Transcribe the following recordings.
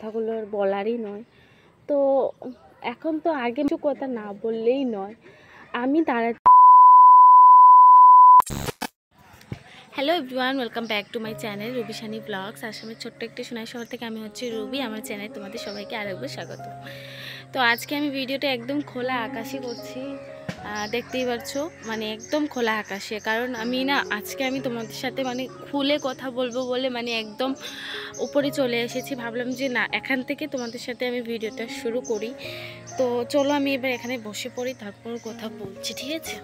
কথাগুলো বলারই নয়। তো এখন তো আগে কিছু কথা না বললেই নয়। আমি তারা hello everyone, welcome back to my channel Ruby Sunny vlogs. আসামের ছোট্ট একটি সোনাই শহর থেকে আমি হচ্ছে রুবি। আমার চ্যানেলে তোমাদের সবাইকে আরেকবার স্বাগত। তো আজকে আমি ভিডিওটা একদম খোলা আকাশে করছি, দেখতেই পাচ্ছো, মানে একদম খোলা আকাশে। কারণ আজকে আমি তোমাদের সাথে খুলে কথা বলবো বলে একদম উপরে চলে এসেছি। ভাবলাম যে না, এখান থেকে তোমাদের সাথে আমি ভিডিওটা শুরু করি। তো চলো আমি এবার এখানে বসে পড়ি, তারপর কথা বলছি, ঠিক আছে?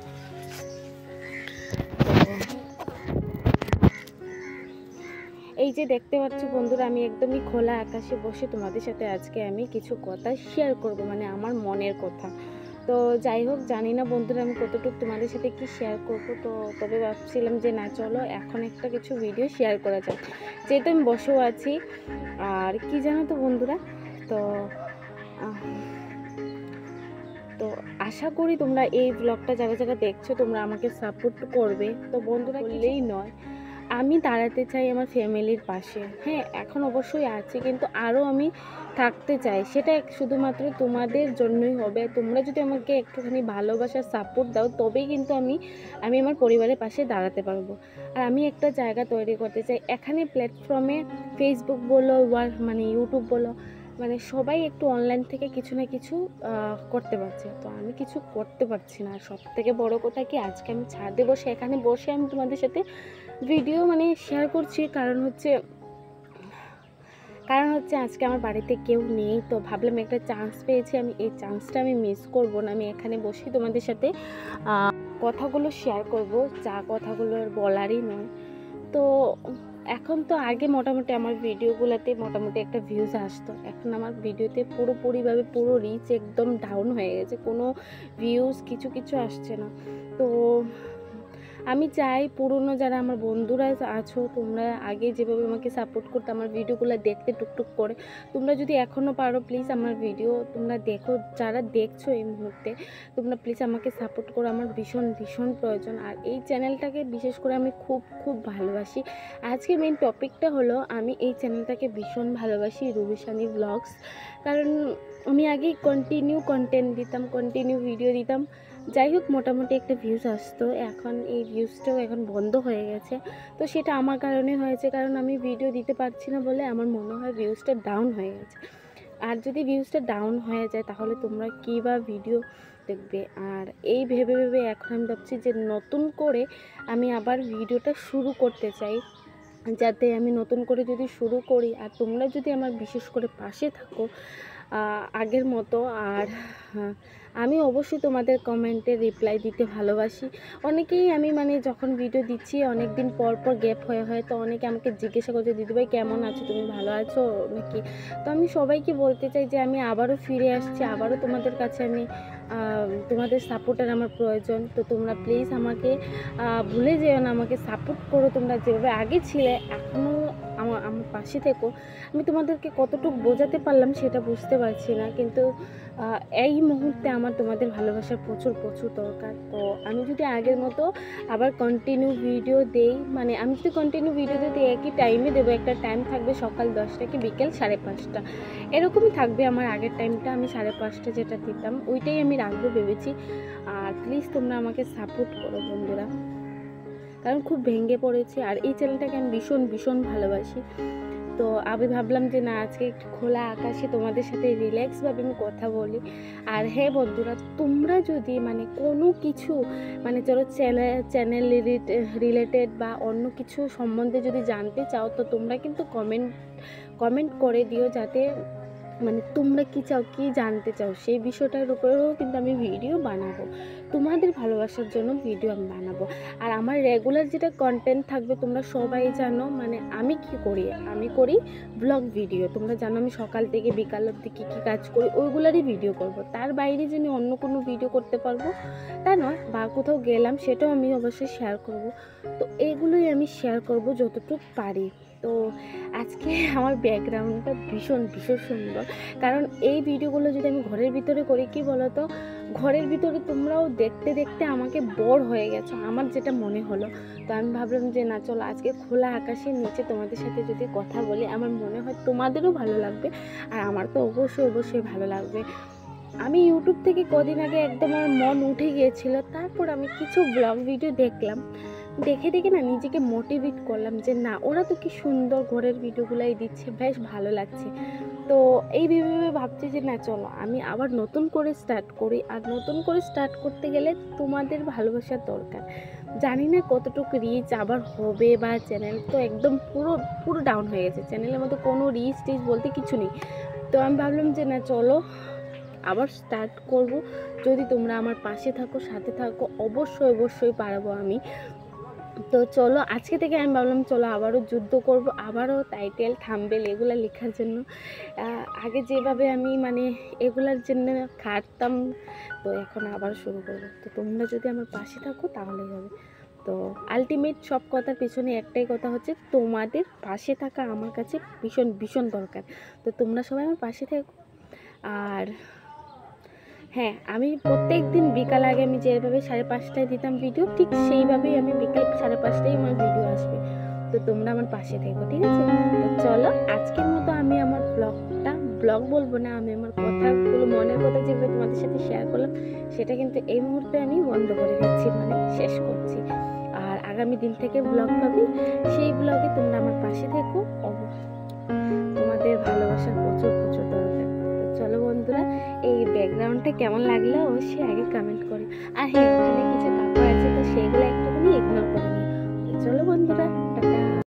এই যে দেখতে পাচ্ছ বন্ধুরা, আমি একদমই খোলা আকাশে বসে তোমাদের সাথে আজকে আমি কিছু কথা শেয়ার করব, আমার মনের কথা। তো যাই হোক, জানি না বন্ধুরা আমি কতটুকু তোমাদের সাথে কি শেয়ার করব। তো তবে ভাবছিলাম যে না, চলো এখন একটা কিছু ভিডিও শেয়ার করা যাক, যেহেতু আমি বসেও আছি। আর কি জানো তো বন্ধুরা, তো তো আশা করি তোমরা এই ব্লগটা যারা যারা দেখছো তোমরা আমাকে সাপোর্ট করবে। তো বন্ধুরা, বললেই নয়, আমি দাঁড়াতে চাই আমার ফ্যামিলির পাশে। হ্যাঁ, এখন অবশ্যই আছি, কিন্তু আরও আমি থাকতে চাই। সেটা শুধুমাত্র তোমাদের জন্যই হবে। তোমরা যদি আমাকে একটুখানি ভালোবাসার সাপোর্ট দাও, তবেই কিন্তু আমি আমার পরিবারের পাশে দাঁড়াতে পারবো। আর আমি একটা জায়গা তৈরি করতে চাই এখানে প্ল্যাটফর্মে, ফেসবুক বলো ইউটিউব বলো, সবাই একটু অনলাইন থেকে কিছু না কিছু করতে পারছে। তো আমি কিছু করতে পারছি না। সব থেকে বড় কথা কি, আজকে আমি ছাদে বসে এখানে বসে আমি তোমাদের সাথে ভিডিও শেয়ার করছি। কারণ হচ্ছে আজকে আমার বাড়িতে কেউ নেই। তো ভাবলাম একটা চান্স পেয়েছি, আমি এই চান্সটা আমি মিস করব না। আমি এখানে বসে তোমাদের সাথে কথাগুলো শেয়ার করব, যা কথাগুলো বলারই নয়। তো এখন তো আগে মোটামুটি আমার ভিডিওগুলোতে মোটামুটি একটা ভিউজ আসতো। এখন আমার ভিডিওতে পুরোপুরিভাবে পুরো রিচ একদম ডাউন হয়ে গেছে, কোনো ভিউজ কিছু আসছে না। তো আমি চাই পুরনো যারা আমার বন্ধুরা আছো, তোমরা আগে যেভাবে আমাকে সাপোর্ট করতে, আমার ভিডিওগুলো দেখতে টুকটুক করে, তোমরা যদি এখনও পারো প্লিজ আমার ভিডিও তোমরা দেখো। যারা দেখছো এই মুহূর্তে, তোমরা প্লিজ আমাকে সাপোর্ট করো। আমার ভীষণ ভীষণ প্রয়োজন। আর এই চ্যানেলটাকে বিশেষ করে আমি খুব খুব ভালোবাসি। আজকে মেইন টপিকটা হলো, আমি এই চ্যানেলটাকে ভীষণ ভালোবাসি, রুবি সানি ব্লগস। কারণ আমি আগে কন্টিনিউ কন্টেন্ট দিতাম, কন্টিনিউ ভিডিও দিতাম। যাই হোক, মোটামুটি একটা ভিউজ আসতো। এখন এই ভিউজটাও এখন বন্ধ হয়ে গেছে। তো সেটা আমার কারণে হয়েছে, কারণ আমি ভিডিও দিতে পারছি না বলে আমার মনে হয় ভিউজটা ডাউন হয়ে গেছে। আর যদি ভিউজটা ডাউন হয়ে যায় তাহলে তোমরা কী বা ভিডিও দেখবে? আর এই ভেবে ভেবে এখন আমি ভাবছি যে নতুন করে আমি আবার ভিডিওটা শুরু করতে চাই, যাতে আমি নতুন করে যদি শুরু করি, আর তোমরা যদি আমার বিশেষ করে পাশে থাকো আগের মতো। আর আমি অবশ্যই তোমাদের কমেন্টে রিপ্লাই দিতে ভালোবাসি। অনেকেই আমি যখন ভিডিও দিচ্ছি অনেক দিন পর পর গ্যাপ হয়ে তো অনেকে আমাকে জিজ্ঞাসা করছে, দিদিভাই কেমন আছো, তুমি ভালো আছো নাকি? তো আমি সবাইকে বলতে চাই যে আমি আবারও ফিরে আসছি, আবারও তোমাদের কাছে আমি তোমাদের সাপোর্টের আমার প্রয়োজন। তো তোমরা প্লিজ আমাকে ভুলে যেও না, আমাকে সাপোর্ট করো। তোমরা যেভাবে আগে ছিলে এখনও আমার পাশে থেকো। আমি তোমাদেরকে কতটুকু বোঝাতে পারলাম সেটা বুঝতে পারছি না, কিন্তু এই মুহূর্তে আমার তোমাদের ভালোবাসার প্রচুর প্রচুর দরকার। তো আমি যদি আগের মতো আবার কন্টিনিউ ভিডিও দেই, আমি যদি কন্টিনিউ ভিডিও দিতে একই টাইমে দেবো, একটা টাইম থাকবে সকাল 10টা কি বিকেল 5:30, এরকমই থাকবে আমার আগের টাইমটা। আমি 5:30 যেটা দিতাম ওইটাই আমি রাখবো ভেবেছি। আর প্লিজ তোমরা আমাকে সাপোর্ট করো বন্ধুরা, কারণ খুব ভেঙে পড়েছি। আর এই চ্যানেলটাকে আমি ভীষণ ভীষণ ভালোবাসি। তো আমি ভাবলাম যে না, আজকে একটু খোলা আকাশে তোমাদের সাথে রিল্যাক্সভাবে আমি কথা বলি। আর হ্যাঁ বন্ধুরা, তোমরা যদি কোনো কিছু ধরো চ্যানেল রিলেটেড বা অন্য কিছু সম্বন্ধে যদি জানতে চাও, তো তোমরা কিন্তু কমেন্ট করে দিও, যাতে তোমরা কী চাও, কী জানতে চাও, সেই বিষয়টার উপরেও কিন্তু আমি ভিডিও বানাবো। তোমাদের ভালোবাসার জন্য ভিডিও আমি বানাবো। আর আমার রেগুলার যেটা কন্টেন্ট থাকবে, তোমরা সবাই জানো আমি কি করি, আমি করি ব্লগ ভিডিও। তোমরা জানো আমি সকাল থেকে বিকাল অবধি কী কী কাজ করি, ওইগুলারই ভিডিও করব। তার বাইরে যে আমি অন্য কোনো ভিডিও করতে পারবো তা নয়, বা কোথাও গেলাম সেটাও আমি অবশ্যই শেয়ার করব। তো এগুলোই আমি শেয়ার করব যতটুকু পারি। তো তো আজকে আমার ব্যাকগ্রাউন্ডটা ভীষণ ভীষণ সুন্দর, কারণ এই ভিডিওগুলো যদি আমি ঘরের ভিতরে করি, কি বলো তো, ঘরের ভিতরে তোমরাও দেখতে দেখতে আমাকে বোর হয়ে গেছো, আমার যেটা মনে হলো। তো আমি ভাবলাম যে না, চলো আজকে খোলা আকাশের নিচে তোমাদের সাথে যদি কথা বলি, আমার মনে হয় তোমাদেরও ভালো লাগবে, আর আমার তো অবশ্যই অবশ্যই ভালো লাগবে। আমি ইউটিউব থেকে কদিন আগে একদম আমার মন উঠে গিয়েছিল, তারপর আমি কিছু ব্লগ ভিডিও দেখলাম, দেখে দেখে না নিজেকে মোটিভেট করলাম যে না, ওরা তো কি সুন্দর ঘরের ভিডিওগুলাই দিচ্ছে, বেশ ভালো লাগছে। তো এই ভেবে ভাবছি যে না, চলো আমি আবার নতুন করে স্টার্ট করি। আর নতুন করে স্টার্ট করতে গেলে তোমাদের ভালোবাসার দরকার। জানি না কতটুকু রিচ আবার হবে, বা চ্যানেল তো একদম পুরো পুরো ডাউন হয়ে গেছে, চ্যানেলের মধ্যে কোনো রিচ টিচ বলতে কিছু নেই। তো আমি ভাবলাম যে না, চলো আবার স্টার্ট করব। যদি তোমরা আমার পাশে থাকো, সাথে থাকো, অবশ্যই অবশ্যই পারবো আমি। তো চলো আজকে থেকে আমি ভাবলাম চলো আবারও যুদ্ধ করব, আবারও টাইটেল থাম্বনেল এগুলো লেখার জন্য। আগে যেভাবে আমি মানে এগুলার জন্য খাটতাম, তো এখন আবার শুরু করব। তো তোমরা যদি আমার পাশে থাকো তাহলেই হবে। তো আলটিমেট সব কথার পিছনে একটাই কথা হচ্ছে, তোমাদের পাশে থাকা আমার কাছে ভীষণ ভীষণ দরকার। তো তোমরা সবাই আমার পাশে থাকো। আর হ্যাঁ, আমি প্রত্যেক দিন বিকাল আগে আমি যেভাবে 5:30টায় দিতাম ভিডিও, ঠিক সেইভাবেই আমি বিকাল 5:30টায় আমার ভিডিও আসবে। তো তোমরা আমার পাশে থেকো, ঠিক আছে? তো চলো আজকের মতো আমি আমার ব্লগ বলবো না, আমি আমার কথাগুলো, মনের কথা যেভাবে তোমাদের সাথে শেয়ার করলাম, সেটা কিন্তু এই মুহূর্তে আমি বন্ধ করে দিচ্ছি, মানে শেষ করছি। আর আগামী দিন থেকে ব্লগ পাবি, সেই ব্লগে তোমরা আমার পাশে থেকো। তোমাদের ভালোবাসার প্রচুর প্রচুর দরকার। তো চলো বন্ধুরা, এই ব্যাকগ্রাউন্ডটা কেমন লাগলো অবশ্যই আগে কমেন্ট করে। আর হ্যাঁ, ওখানে কিছু কাপড় আছে, তো সেগুলো একটুখানি ইগনোর করে নিই। চলো বন্ধুরা, টাটা।